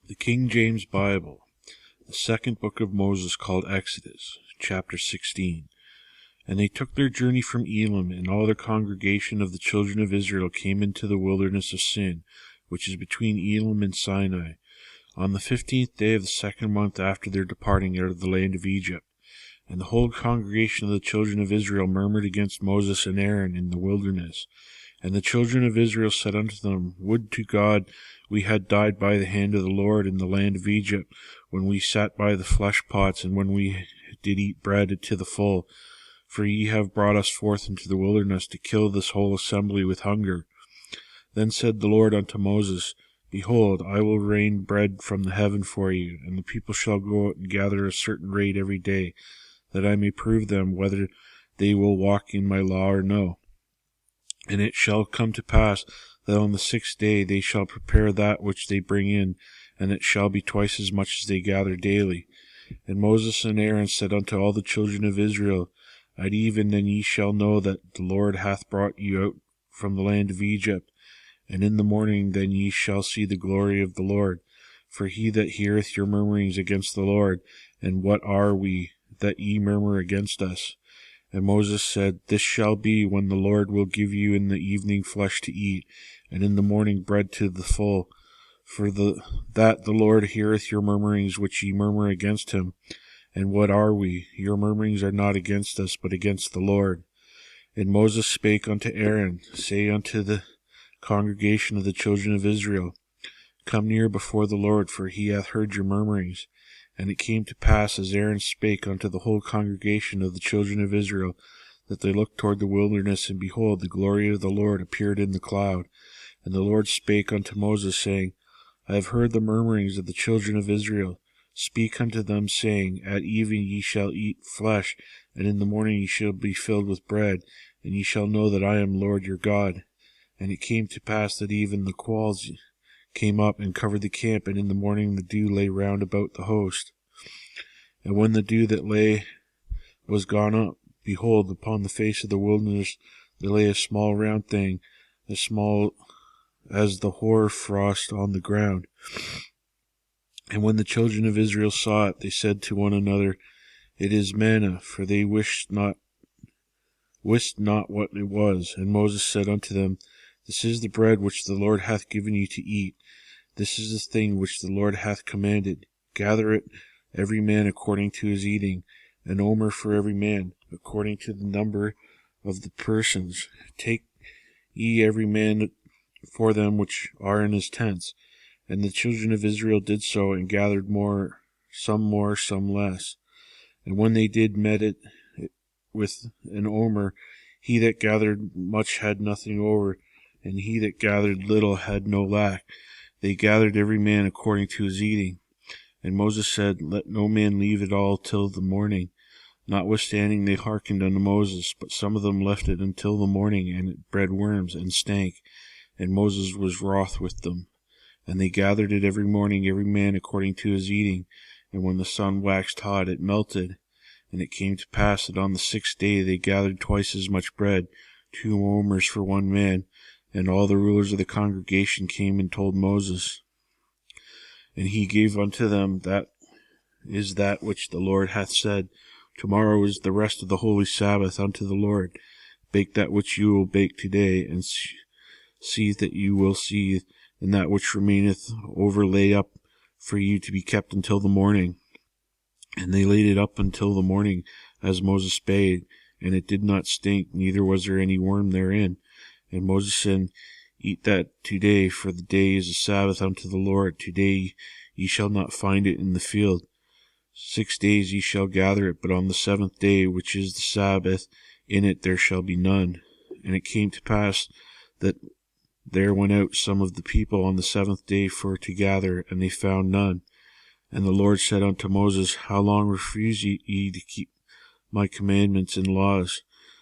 The King James Bible, the second book of Moses, called Exodus, chapter 16. And they took their journey from Elim, and all the congregation of the children of Israel came into the wilderness of Sin, which is between Elim and Sinai, on the 15th day of the second month after their departing out of the land of Egypt. And the whole congregation of the children of Israel murmured against Moses and Aaron in the wilderness. And the children of Israel said unto them, Would to God we had died by the hand of the Lord in the land of Egypt, when we sat by the flesh pots, and when we did eat bread to the full. For ye have brought us forth into the wilderness to kill this whole assembly with hunger. Then said the Lord unto Moses, Behold, I will rain bread from the heaven for you, and the people shall go out and gather a certain rate every day, that I may prove them whether they will walk in my law or no. And it shall come to pass that on the 6th day they shall prepare that which they bring in, and it shall be twice as much as they gather daily. And Moses and Aaron said unto all the children of Israel, At even then ye shall know that the Lord hath brought you out from the land of Egypt. And in the morning then ye shall see the glory of the Lord. For he that heareth your murmurings against the Lord, and what are we, that ye murmur against us? And Moses said, This shall be when the Lord will give you in the evening flesh to eat, and in the morning bread to the full. For that the Lord heareth your murmurings which ye murmur against him. And what are we? Your murmurings are not against us, but against the Lord. And Moses spake unto Aaron, Say unto the congregation of the children of Israel, Come near before the Lord, for he hath heard your murmurings. And it came to pass, as Aaron spake unto the whole congregation of the children of Israel, that they looked toward the wilderness, and behold, the glory of the Lord appeared in the cloud. And the Lord spake unto Moses, saying, I have heard the murmurings of the children of Israel. Speak unto them, saying, At even ye shall eat flesh, and in the morning ye shall be filled with bread, and ye shall know that I am Lord your God. And it came to pass that even the qualls came up and covered the camp, and in the morning the dew lay round about the host. And when the dew that lay was gone up, behold, upon the face of the wilderness there lay a small round thing, as small as the hoar frost on the ground. And when the children of Israel saw it, they said to one another, It is manna, for they wist not what it was. And Moses said unto them, This is the bread which the Lord hath given you to eat. This is the thing which the Lord hath commanded. Gather it every man according to his eating, an omer for every man, according to the number of the persons. Take ye every man for them which are in his tents. And the children of Israel did so, and gathered more, some less. And when they did met it with an omer, he that gathered much had nothing over, and he that gathered little had no lack. They gathered every man according to his eating. And Moses said, Let no man leave it all till the morning. Notwithstanding they hearkened unto Moses, but some of them left it until the morning, and it bred worms, and stank. And Moses was wroth with them. And they gathered it every morning, every man according to his eating. And when the sun waxed hot, it melted. And it came to pass that on the 6th day they gathered twice as much bread, 2 omers for one man. And all the rulers of the congregation came and told Moses. And he gave unto them that which the Lord hath said, Tomorrow is the rest of the holy Sabbath unto the Lord. Bake that which you will bake today, and seethe that you will seethe, and that which remaineth over lay up for you to be kept until the morning. And they laid it up until the morning, as Moses bade, and it did not stink, neither was there any worm therein. And Moses said, Eat that today, for the day is a Sabbath unto the Lord. Today ye shall not find it in the field. 6 days ye shall gather it, but on the 7th day, which is the Sabbath, in it there shall be none. And it came to pass that there went out some of the people on the 7th day for to gather, and they found none. And the Lord said unto Moses, How long refuse ye to keep my commandments and laws?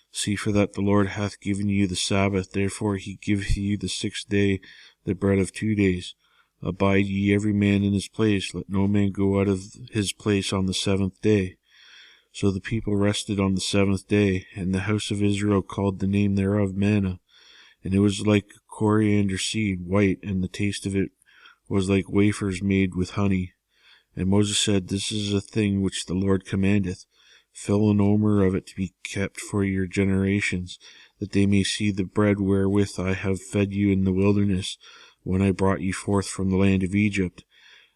See, for that the Lord hath given you the Sabbath, therefore he giveth you the 6th day the bread of 2 days. Abide ye every man in his place, let no man go out of his place on the 7th day. So the people rested on the 7th day, and the house of Israel called the name thereof manna. And it was like coriander seed, white, and the taste of it was like wafers made with honey. And Moses said, This is a thing which the Lord commandeth. Fill an omer of it to be kept for your generations, that they may see the bread wherewith I have fed you in the wilderness, when I brought you forth from the land of Egypt.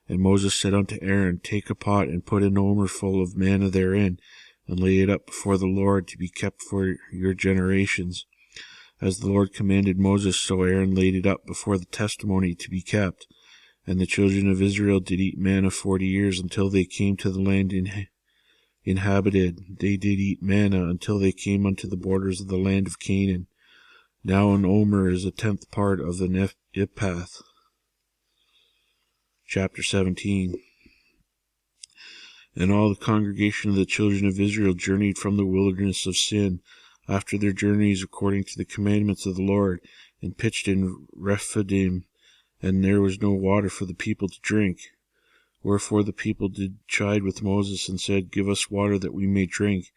And Moses said unto Aaron, Take a pot, and put an omer full of manna therein, and lay it up before the Lord to be kept for your generations. As the Lord commanded Moses, so Aaron laid it up before the testimony to be kept. And the children of Israel did eat manna 40 years, until they came to the land inhabited. They did eat manna until they came unto the borders of the land of Canaan. Now an omer is a 10th part of the ephah. Chapter 17. And all the congregation of the children of Israel journeyed from the wilderness of Sin, after their journeys according to the commandments of the Lord, and pitched in Rephidim, and there was no water for the people to drink. Wherefore the people did chide with Moses, and said, Give us water that we may drink.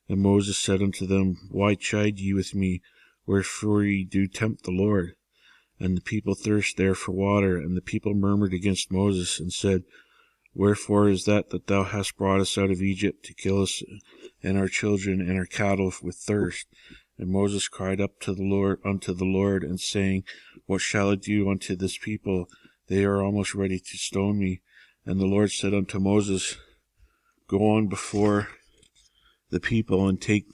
And Moses said unto them, Why chide ye with me? Wherefore ye do tempt the Lord? And the people thirst there for water. And the people murmured against Moses, and said, Wherefore is that thou hast brought us out of Egypt, to kill us and our children and our cattle with thirst? And Moses cried up to unto the Lord, and saying, What shall I do unto this people? They are almost ready to stone me. And the Lord said unto Moses, Go on before the people, and take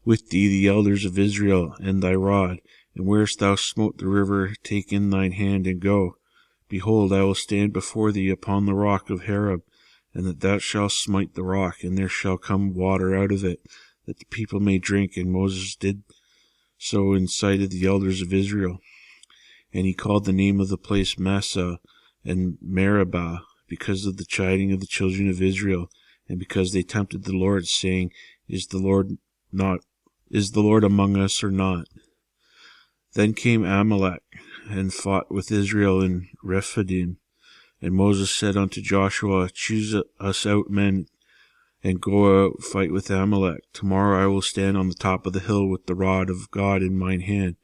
with thee the elders of Israel, and thy rod. And where'st thou smote the river, take in thine hand, and go. Behold, I will stand before thee upon the rock of Horeb, and that thou shalt smite the rock, and there shall come water out of it, that the people may drink. And Moses did so in sight of the elders of Israel. And he called the name of the place Massah and Meribah, because of the chiding of the children of Israel, and because they tempted the Lord, saying, Is the Lord among us or not? Then came Amalek, and fought with Israel in Rephidim. And Moses said unto Joshua, Choose us out men, and go out fight with Amalek. Tomorrow I will stand on the top of the hill with the rod of God in mine hand.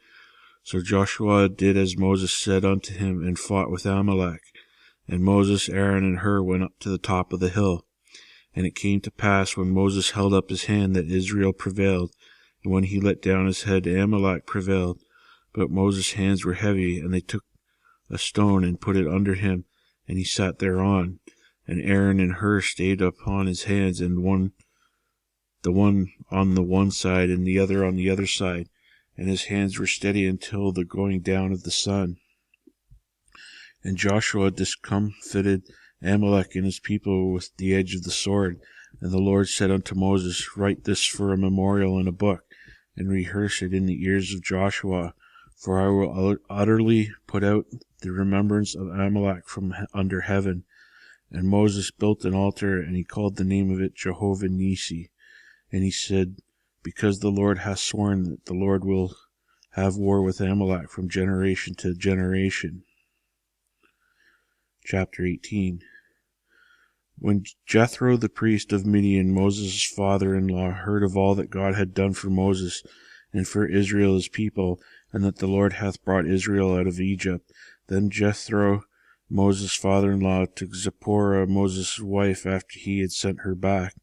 So Joshua did as Moses said unto him, and fought with Amalek. And Moses, Aaron, and Hur went up to the top of the hill. And it came to pass, when Moses held up his hand, that Israel prevailed, and when he let down his head, Amalek prevailed. But Moses' hands were heavy, and they took a stone and put it under him, and he sat thereon. And Aaron and Hur stayed upon his hands, and the one on the one side, and the other on the other side, and his hands were steady until the going down of the sun. And Joshua discomfited Amalek and his people with the edge of the sword. And the Lord said unto Moses, Write this for a memorial in a book, and rehearse it in the ears of Joshua, for I will utterly put out the remembrance of Amalek from under heaven. And Moses built an altar, and he called the name of it Jehovah Nissi. And he said, Because the Lord hath sworn that the Lord will have war with Amalek from generation to generation. Chapter 18. When Jethro the priest of Midian, Moses' father-in-law, heard of all that God had done for Moses and for Israel his people, and that the Lord hath brought Israel out of Egypt, then Jethro, Moses' father-in-law, took Zipporah, Moses' wife, after he had sent her back,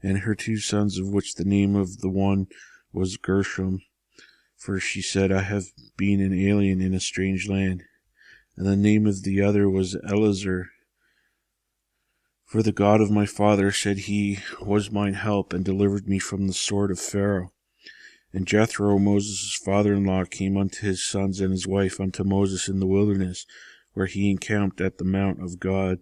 and her 2 sons, of which the name of the one was Gershom, for she said, I have been an alien in a strange land. And the name of the other was Eleazar. For the God of my father, said he, was mine help, and delivered me from the sword of Pharaoh. And Jethro, Moses' father-in-law, came unto his sons and his wife unto Moses in the wilderness, where he encamped at the mount of God.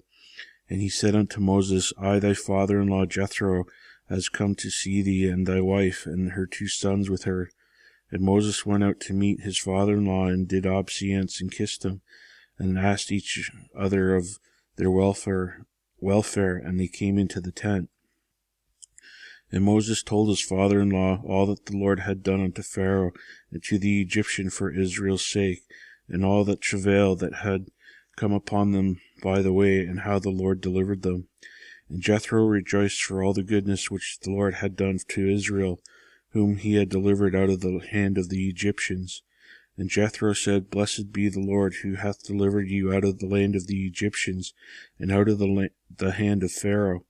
And he said unto Moses, I, thy father-in-law Jethro, has come to see thee, and thy wife, and her 2 sons with her. And Moses went out to meet his father-in-law, and did obeisance, and kissed him, and asked each other of their welfare, and they came into the tent. And Moses told his father-in-law all that the Lord had done unto Pharaoh and to the Egyptian for Israel's sake, and all that travail that had come upon them by the way, and how the Lord delivered them. And Jethro rejoiced for all the goodness which the Lord had done to Israel, whom he had delivered out of the hand of the Egyptians. And Jethro said, Blessed be the Lord, who hath delivered you out of the land of the Egyptians, and out of the hand of Pharaoh,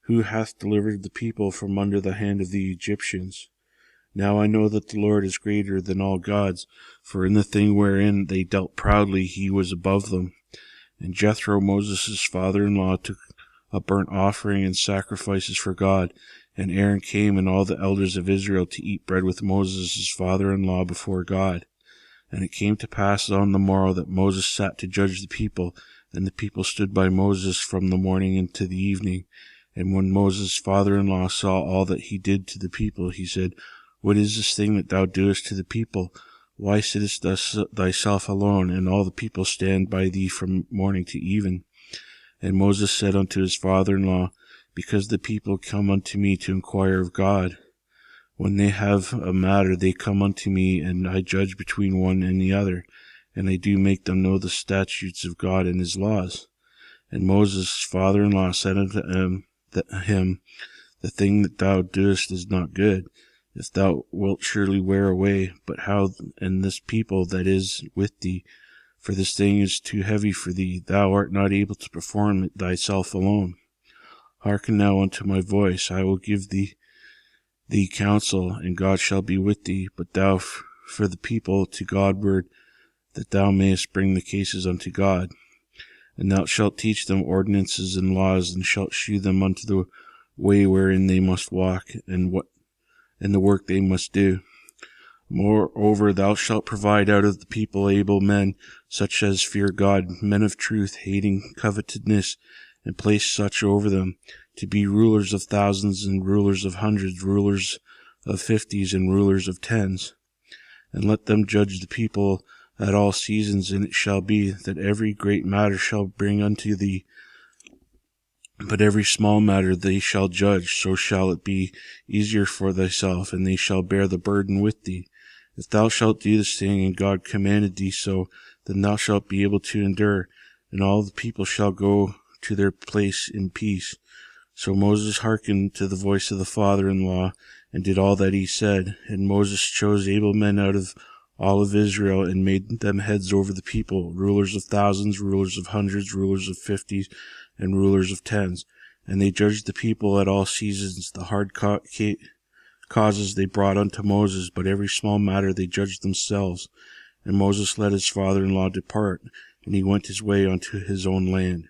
who hath delivered the people from under the hand of the Egyptians. Now I know that the Lord is greater than all gods, for in the thing wherein they dealt proudly he was above them. And Jethro, Moses' father-in-law, took a burnt offering and sacrifices for God, and Aaron came and all the elders of Israel to eat bread with Moses' father-in-law before God. And it came to pass on the morrow that Moses sat to judge the people, and the people stood by Moses from the morning into the evening. And when Moses' father-in-law saw all that he did to the people, he said, What is this thing that thou doest to the people? Why sittest thus thyself alone, and all the people stand by thee from morning to even? And Moses said unto his father-in-law, Because the people come unto me to inquire of God. When they have a matter, they come unto me, and I judge between one and the other, and I do make them know the statutes of God and his laws. And Moses' father-in-law said unto him, The thing that thou doest is not good. If thou wilt surely wear away, but how and this people that is with thee? For this thing is too heavy for thee. Thou art not able to perform it thyself alone. Hearken now unto my voice. I will give thee counsel, and God shall be with thee. But thou for the people to Godward, that thou mayest bring the cases unto God. And thou shalt teach them ordinances and laws, and shalt shew them unto the way wherein they must walk, and the work they must do. Moreover, thou shalt provide out of the people able men, such as fear God, men of truth, hating covetousness, and place such over them, to be rulers of thousands, and rulers of hundreds, rulers of 50s, and rulers of 10s. And let them judge the people at all seasons, and it shall be that every great matter shall bring unto thee, but every small matter they shall judge. So shall it be easier for thyself, and they shall bear the burden with thee. If thou shalt do this thing, and God commanded thee so, then thou shalt be able to endure, and all the people shall go to their place in peace. So Moses hearkened to the voice of the father-in-law, and did all that he said. And Moses chose able men out of all of Israel, and made them heads over the people, rulers of thousands, rulers of hundreds, rulers of 50s, and rulers of 10s. And they judged the people at all seasons. The hard causes they brought unto Moses, but every small matter they judged themselves. And Moses let his father-in-law depart, and he went his way unto his own land.